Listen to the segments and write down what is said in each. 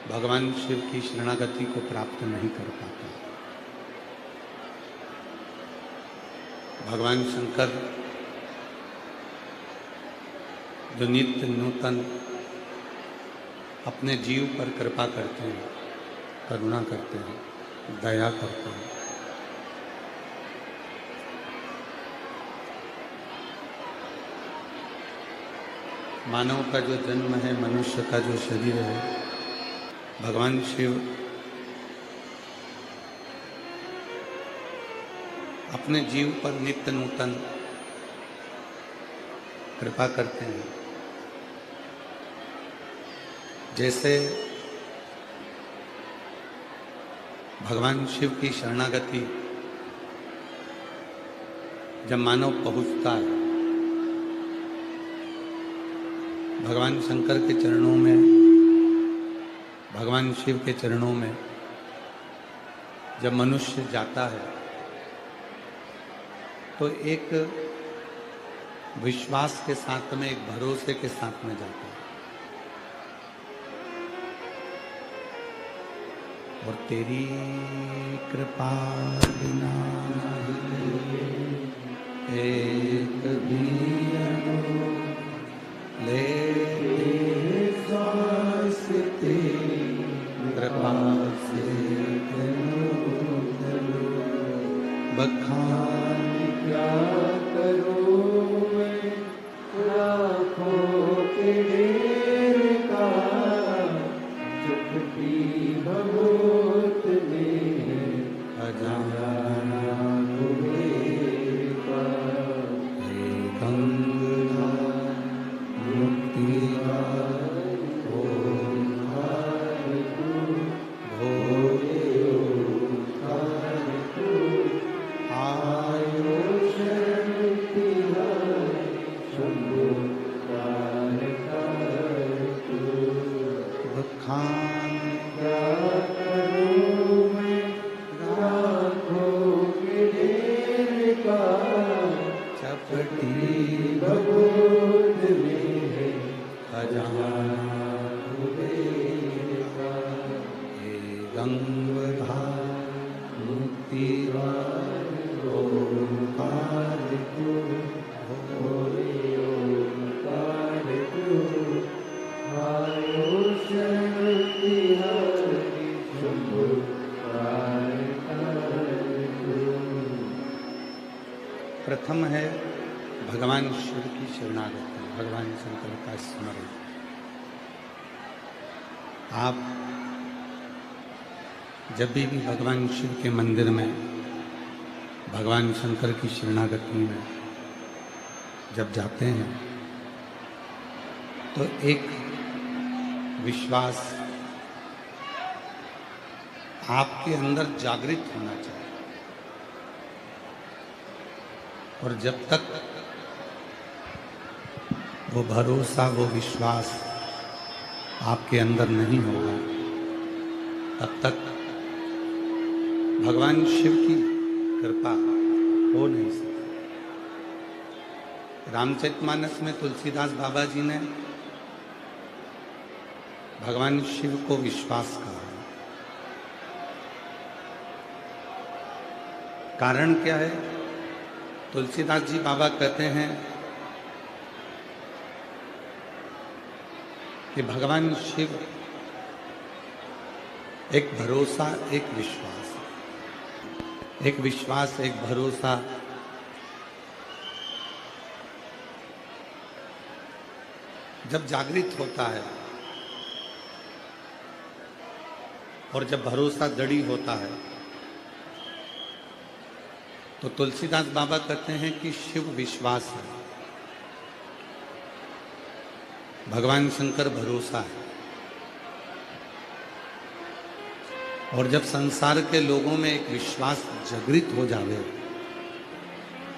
भगवान शिव की शरणागति को प्राप्त नहीं कर पाता। भगवान शंकर जो नित्य नूतन अपने जीव पर कृपा करते हैं, करुणा करते हैं, दया करते हैं, मानव का जो जन्म है, मनुष्य का जो शरीर है, भगवान शिव अपने जीव पर नित्य नूतन कृपा करते हैं। जैसे भगवान शिव की शरणागति जब मानव पहुंचता है, भगवान शंकर के चरणों में, भगवान शिव के चरणों में जब मनुष्य जाता है तो एक विश्वास के साथ में, एक भरोसे के साथ में जाता है। और तेरी कृपा बिना एक भी ले सांस तेरी कृपा से बखान क्या करूं मैं लाखों के ढेर का, चुटकी भगवत में खजाना तुम्हें का, हे गंगा मुक्ति का ओंकार तू, भोले ओंकार तू, आयो शरण तिहारी शंभो कारकर तू, बखान क्या करूं मैं राखों के ढेर का, चपटी भगवत में है खजाना तुम्हें का, हे गंगाधार मुक्तिवार ओंकार तू, भोले ओंकार तू, आयो शरण तिहारी शंभो कारकर तू। प्रथम है भगवान शिव की शरणागति, भगवान शंकर का स्मरण। आप जब भी भगवान शिव के मंदिर में, भगवान शंकर की शरणागति में जब जाते हैं तो एक विश्वास आपके अंदर जागृत होना चाहिए। और जब तक वो भरोसा, वो विश्वास आपके अंदर नहीं होगा, तब तक भगवान शिव की कृपा हो नहीं सकती। रामचरितमानस में तुलसीदास बाबा जी ने भगवान शिव को विश्वास कहा। कारण क्या है? तुलसीदास जी बाबा कहते हैं कि भगवान शिव एक भरोसा, एक विश्वास, एक विश्वास, एक भरोसा जब जागृत होता है और जब भरोसा दृढ़ होता है तो तुलसीदास बाबा कहते हैं कि शिव विश्वास है, भगवान शंकर भरोसा है। और जब संसार के लोगों में एक विश्वास जागृत हो जावे,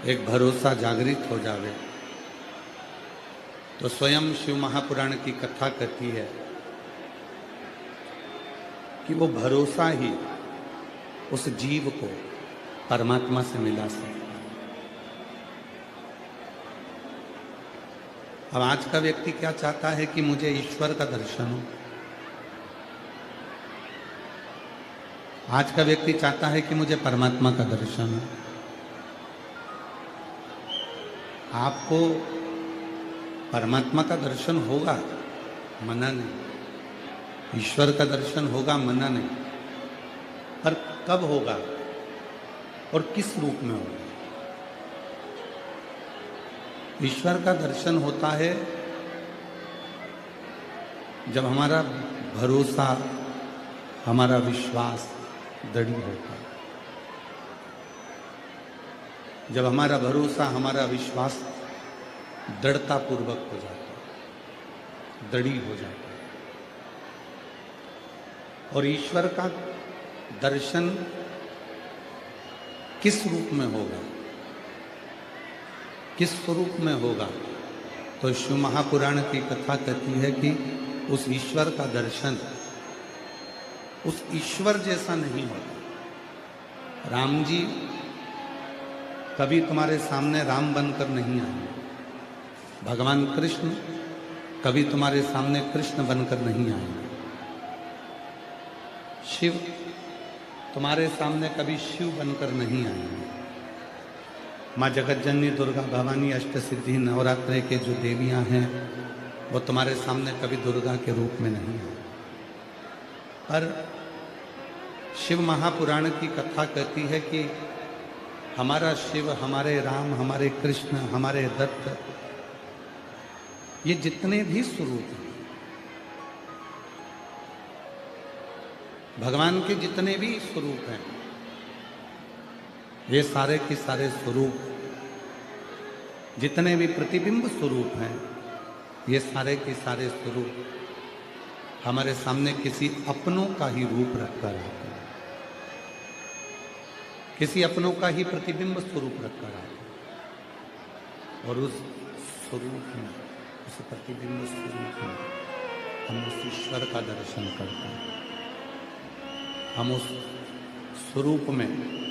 एक भरोसा जागृत हो जावे, तो स्वयं शिव महापुराण की कथा कहती है कि वो भरोसा ही उस जीव को परमात्मा से मिला सकता है। अब आज का व्यक्ति क्या चाहता है कि मुझे ईश्वर का दर्शन हो, आज का व्यक्ति चाहता है कि मुझे परमात्मा का दर्शन हो। आपको परमात्मा का दर्शन होगा, मना नहीं। ईश्वर का दर्शन होगा, मना नहीं। पर कब होगा और किस रूप में होगा? ईश्वर का दर्शन होता है जब हमारा भरोसा, हमारा विश्वास दृढ़ होता है। जब हमारा भरोसा, हमारा विश्वास दृढ़ता पूर्वक हो जाता है, दृढ़ी हो जाता है। और ईश्वर का दर्शन किस रूप में होगा, किस स्वरूप में होगा? तो शिव महापुराण की कथा कहती है कि उस ईश्वर का दर्शन उस ईश्वर जैसा नहीं होता। राम जी कभी तुम्हारे सामने राम बनकर नहीं आए, भगवान कृष्ण कभी तुम्हारे सामने कृष्ण बनकर नहीं आए, शिव तुम्हारे सामने कभी शिव बनकर नहीं आए। माँ जगतजननी दुर्गा भवानी अष्टसिद्धि नवरात्रे के जो देवियां हैं वो तुम्हारे सामने कभी दुर्गा के रूप में नहीं है। पर शिव महापुराण की कथा कहती है कि हमारा शिव, हमारे राम, हमारे कृष्ण, हमारे दत्त, ये जितने भी स्वरूप हैं, भगवान के जितने भी स्वरूप हैं, ये सारे के सारे स्वरूप, जितने भी प्रतिबिंब स्वरूप हैं, ये सारे के सारे स्वरूप हमारे सामने किसी अपनों का ही रूप रखकर आते हैं, किसी अपनों का ही प्रतिबिंब स्वरूप रखकर आते हैं। और उस स्वरूप में, उस प्रतिबिंब स्वरूप में हम उस ईश्वर का दर्शन करते हैं। हम उस स्वरूप में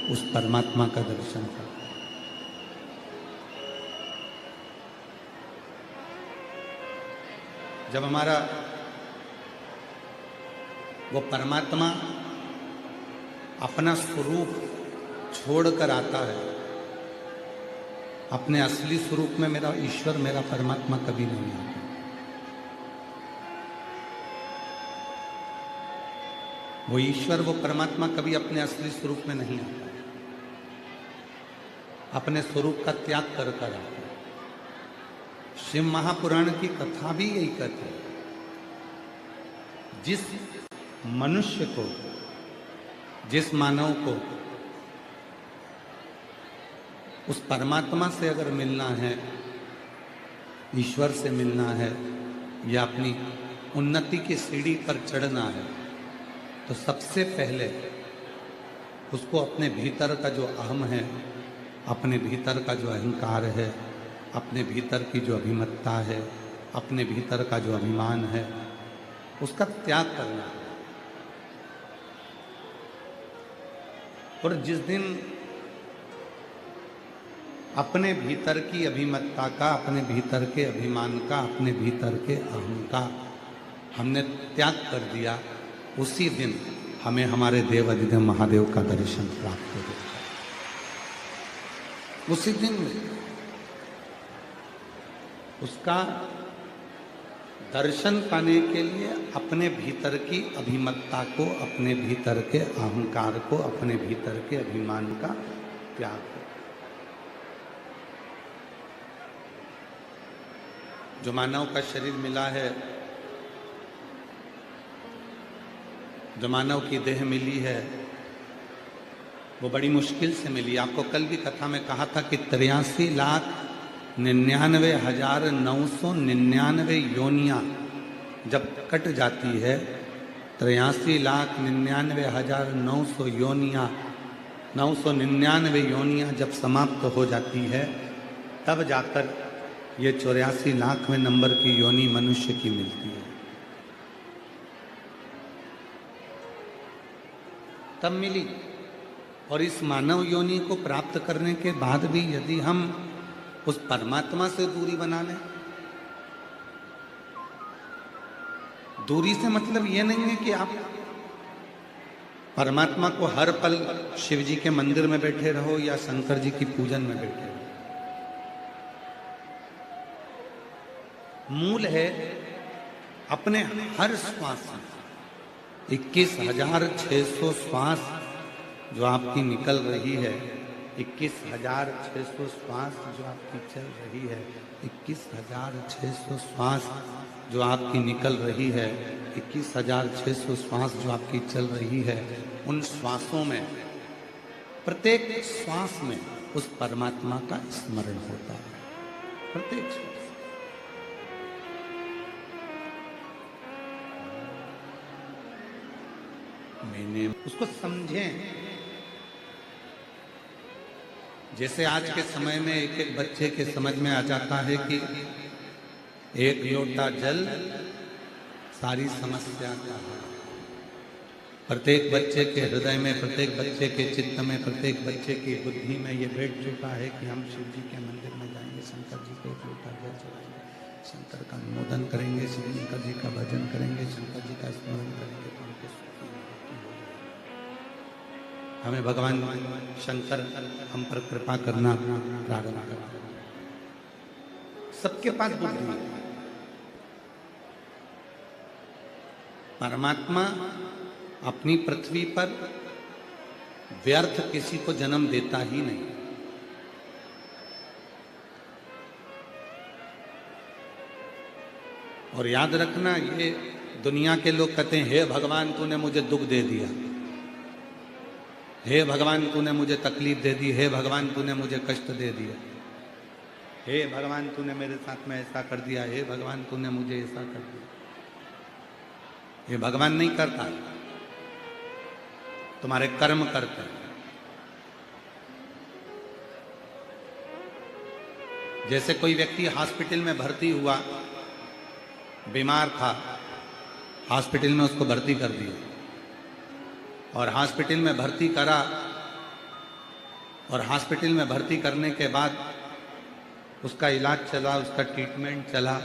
उस परमात्मा का दर्शन करते हैं। जब हमारा वो परमात्मा अपना स्वरूप छोड़कर आता है, अपने असली स्वरूप में मेरा ईश्वर, मेरा परमात्मा कभी नहीं आता। वो ईश्वर, वो परमात्मा कभी अपने असली स्वरूप में नहीं आता, अपने स्वरूप का त्याग कर आता है। शिव महापुराण की कथा भी यही कहती है। जिस मनुष्य को, जिस मानव को उस परमात्मा से अगर मिलना है, ईश्वर से मिलना है, या अपनी उन्नति की सीढ़ी पर चढ़ना है, तो सबसे पहले उसको अपने भीतर का जो अहम है, अपने भीतर का जो अहंकार है, अपने भीतर की जो अभिमत्ता है, अपने भीतर का जो अभिमान है, उसका त्याग करना है। और जिस दिन अपने भीतर की अभिमत्ता का, अपने भीतर के अभिमान का, अपने भीतर के अहम का हमने त्याग कर दिया, उसी दिन हमें हमारे देव अधिदेव महादेव का दर्शन प्राप्त हो जाता है। उसी दिन उसका दर्शन पाने के लिए अपने भीतर की अभिमत्ता को, अपने भीतर के अहंकार को, अपने भीतर के अभिमान का त्याग हो। जो मानव का शरीर मिला है, जो मानव की देह मिली है, वो बड़ी मुश्किल से मिली। आपको कल भी कथा में कहा था कि 83,99,999 योनियाँ जब कट जाती है, 83,99,900 योनियाँ, 999 योनियाँ जब समाप्त हो जाती है, तब जाकर ये 84,00,000वें नंबर की योनि मनुष्य की मिलती है। तब मिली। और इस मानव योनि को प्राप्त करने के बाद भी यदि हम उस परमात्मा से दूरी बना लें, दूरी से मतलब ये नहीं है कि आप परमात्मा को हर पल शिव जी के मंदिर में बैठे रहो या शंकर जी की पूजन में बैठे रहो, मूल है अपने हर श्वास में 21,600 श्वास जो आपकी निकल रही है, 21,600 श्वास जो आपकी चल रही है, 21,600 श्वास जो आपकी निकल रही है, 21,600 श्वास जो आपकी चल रही है, उन श्वासों में प्रत्येक श्वास में उस परमात्मा का स्मरण होता है। प्रत्येक श्वास मैंने उसको समझें। जैसे आज के समय में एक एक बच्चे के समझ में आ जाता है कि एक लोटा जल सारी समस्या का है। प्रत्येक बच्चे के हृदय में, प्रत्येक बच्चे के चित्त में, प्रत्येक बच्चे की बुद्धि में ये बैठ चुका है कि हम शिव जी के मंदिर में जाएंगे, शंकर जी को एक लोटा जल चढ़ाएंगे, शंकर का अनुमोदन करेंगे, शंकर जी का भजन करेंगे, शंकर जी का स्मरण करेंगे, तो हमको हमें भगवान शंकर हम पर कृपा करना प्रारंभ करना। सबके पास बुद्धि है। परमात्मा अपनी पृथ्वी पर व्यर्थ किसी को जन्म देता ही नहीं। और याद रखना, ये दुनिया के लोग कहते हैं हे भगवान तूने मुझे दुख दे दिया, हे भगवान तूने मुझे तकलीफ दे दी, हे भगवान तूने मुझे कष्ट दे दिया, हे भगवान तूने मेरे साथ में ऐसा कर दिया, हे भगवान तूने मुझे ऐसा कर दिया। ये भगवान नहीं करता, तुम्हारे कर्म करते हैं। जैसे कोई व्यक्ति हॉस्पिटल में भर्ती हुआ, बीमार था, हॉस्पिटल में उसको भर्ती कर दिया और हॉस्पिटल में भर्ती करा, और हॉस्पिटल में भर्ती करने के बाद उसका इलाज चला, उसका ट्रीटमेंट चला,